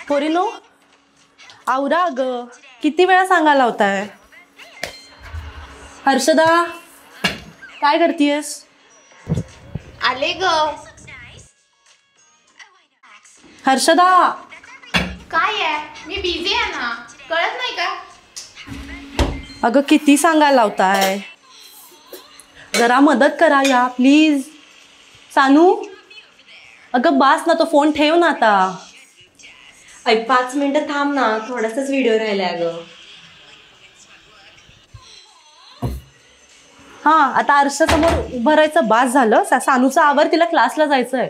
पोरीनो आवरा ग, किती वेळा सांगायला होताय. हर्षदा काय करतीयस? आले ग. हर्षदा काय आहे? मी बिझी आहे ना, कळत नाही का? अगं किती सांगायला लावताय, जरा मदत करा या प्लीज. सानू अगं बास ना, तो फोन ठेव ना आता. 5 मिनिटं थांब ना, थोडासाच व्हिडिओ राहिलाय अगं. हा आता आरशासमोर उभं राहायचं बास झालं. सानूचा आवर, तिला क्लासला जायचंय.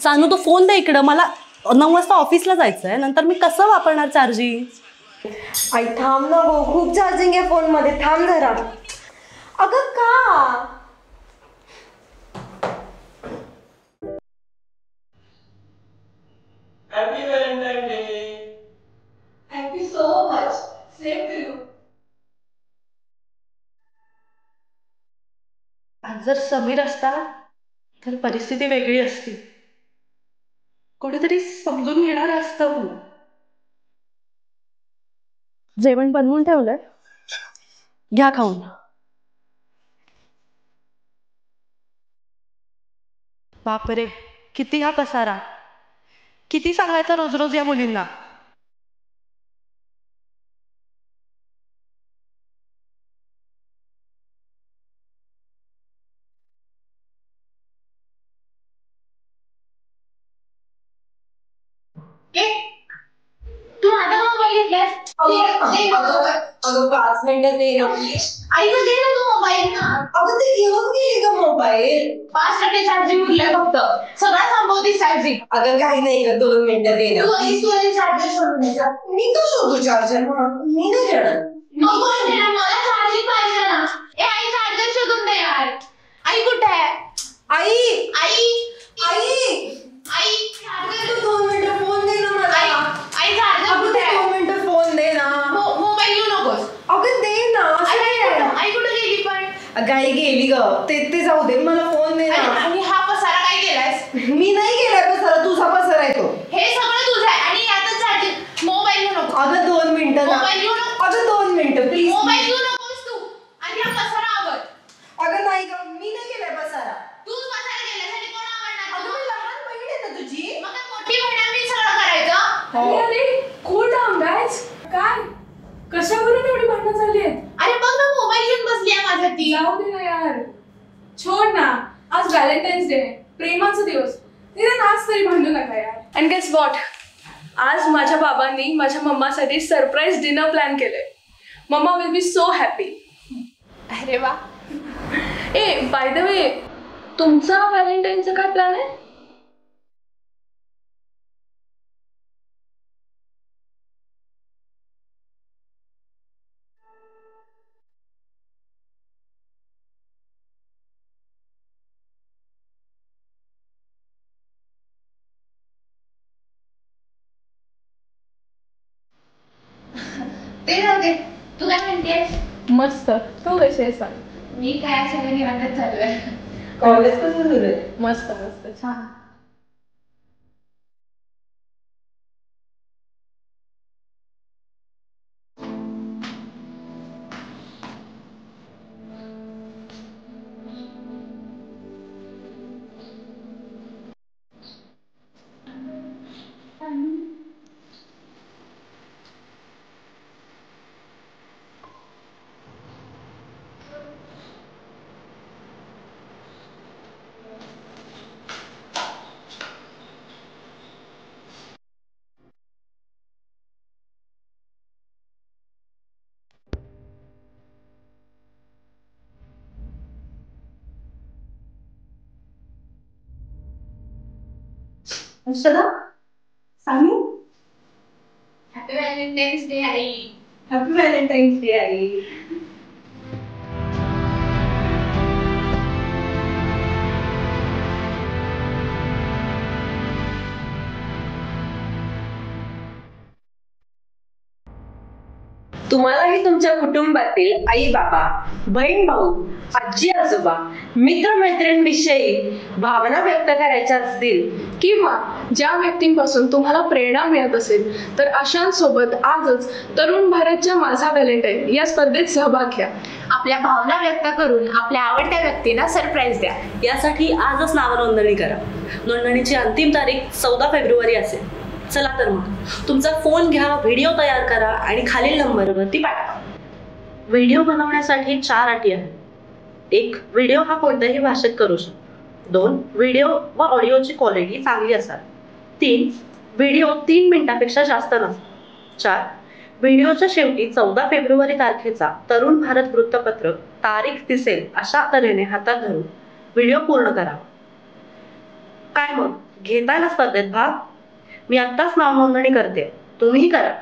सानू तो फोन दे इकडं, मला 9 वाजता ऑफिसला जायचंय. नंतर मी कसं वापरणार चार्जिंग? आई थांब ना गो, खूप चार्जिंग आहे फोन मध्ये, थांब जरा. अगं का? Happy Valentine's Day. Thank you so much. Same to you. आज जर समीर असता तर परिस्थिती वेगळी असती. कोणीतरी समजून घेणार असतं. मला जेवण बनवून ठेवलंय, घ्या खाऊन. बापरे किती हा पसारा, किती सांगायचं रोज रोज या मुलींना. तू माझा मोबाईल घेतलास? अगं 5 मिनिटं दे ना. आईला दे ना तू मोबाईल ना. अगं ते घेऊन गेली का मोबाईल? 5% चार्जिंग उरलंय फक्त, सगळं संपवतीस चार्जिंग. अगं काही नाही ग, 2 मिनिटं दे ना. तू चार्जर सोडून द्यायचा. मी तो शोधू चार्जर, मी नाही देणार. नको दे ना, मला चार्जिंग पाहिजे ना. ए आई चार्जर शोधून दे यार. आई कुठे आहे? आई आई आई आई तू 2 मिनिटं फोन दे ना मला. आई चार्जर कुठे आहे? 2 मिनिटं फोन दे ना. मोबाईल घेऊ नकोस. अगं दे ना. आई कुठे गेली पण? गाई गेली ग, ते जाऊ दे, मला फोन दे ना. आणि हा पसारा काय केलायस? मी नाही केलाय पसारा, तुझा पसारा आहे तो. हे सगळं तुझं आहे आणि यातच चार्जिंग. मोबाईल घेऊ नको. अगं 2 मिनिटं ना. मोबाईल घेऊ नको. अगं 2 मिनिटं प्लीज. मोबाईल घेऊ नकोस तू. आणि हा पसारा आवड. अगं नाही ग, मी नाही केलाय पसारा. तूच पसारा केल्यासाठी कोण आवडणार? अगं मी लहान बहीण आहे ना तुझी. मग काय मोठी बहिणांनी सगळं करायचं? अरे cool down guys. काय? कशावरून एवढी भांडणं झाली आहेत? अरे बघ ना, मोबाईल घेऊन बसली आहे माझ्या ती. जाऊ दे ना यार, छोड ना. आज व्हॅलेंटाईन्स डे आहे, प्रेमाचा दिवस. निदान आज तरी भांडू नका यार. अँड गेस व्हॉट, आज माझ्या बाबांनी माझ्या मम्मासाठी सरप्राईज डिनर प्लॅन केलंय. Mamma will be so happy. अरे वा. ए बाय द वे, तुमचा व्हॅलेंटाईनचा काय प्लॅन आहे? ते जाऊ दे, तू काय म्हणतेस? मस्त. तू कशी आहे सांग? मी काय सगळं निवांतच चालू आहे. कॉलेज कसं सुरू आहे? मस्त मस्त छान. Harshada, Sanu, happy Valentine's day I. Happy Valentine's day I. तुम्हालाही तुमच्या कुटुंबातील आई बाबा, बहीण भाऊ आजी आजोबा मित्रमैत्रिणींविषयी भावना व्यक्त करायच्या असतील किंवा ज्या व्यक्तींपासून तुम्हाला प्रेरणा मिळत असेल तर अशांसोबत आजच तरुण भारतच्या माझा व्हॅलेंटाईन या स्पर्धेत सहभाग घ्या. आपल्या भावना व्यक्त करून आपल्या आवडत्या व्यक्तींना सरप्राईज द्या. यासाठी आजच नावनोंदणी करा. नोंदणीची अंतिम तारीख 14 फेब्रुवारी असेल. चला तर मग तुमचा फोन घ्या, व्हिडिओ तयार करा आणि खालील नंबरवरती पाठवा. व्हिडिओ बनवण्यासाठी 4 अटी आहेत. 1. व्हिडिओ हा कोणत्याही भाषेत करू शकतो. 2. व्हिडिओ व ऑडिओची क्वालिटी चांगली असावी. 3. व्हिडिओ 3 मिनिटापेक्षा जास्त नसावा. 4. व्हिडिओच्या शेवटी 14 फेब्रुवारी तारखेचा तरुण भारत वृत्तपत्र तारीख दिसेल अशा तऱ्हेने हातात धरून व्हिडिओ पूर्ण करावा. काय मग घेताय ना स्पर्धेत भाग? मी आत्ताच नाव नोंदणी करते, तुम्हीही करा.